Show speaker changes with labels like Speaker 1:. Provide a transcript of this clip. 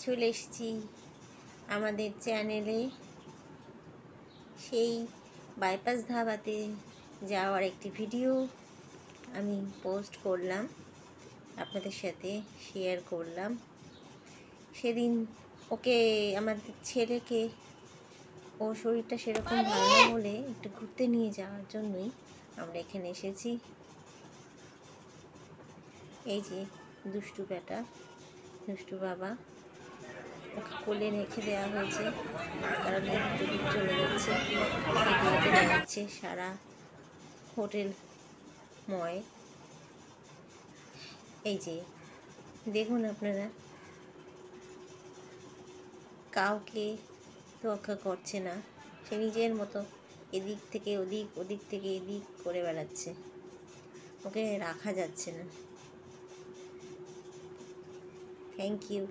Speaker 1: চলে এসেছি আমাদের চ্যানেলে সেই বাইপাস ধাবাতে যাওয়ার একটি ভিডিও আমি পোস্ট করলাম, আপনাদের সাথে শেয়ার করলাম। সেদিন ওকে, আমাদের ছেলেকে, ও শরীরটা সেরকম ভালো না বলে একটু ঘুরতে নিয়ে যাওয়ার জন্যই আমরা এখানে এসেছি। এই যে দুষ্টু বেটা, দুষ্টু বাবা, ওকে কোলে রেখে দেওয়া হয়েছে, কারণ এদিক ওদিক চলে যাচ্ছে, হেঁটে বেড়াচ্ছে সারা হোটেলময়। এই যে দেখুন আপনারা, কাউকে তোয়াক্কা করছে না, সে নিজের মতো এদিক থেকে ওদিক, ওদিক থেকে এদিক করে বেড়াচ্ছে, ওকে রাখা যাচ্ছে না। Thank you.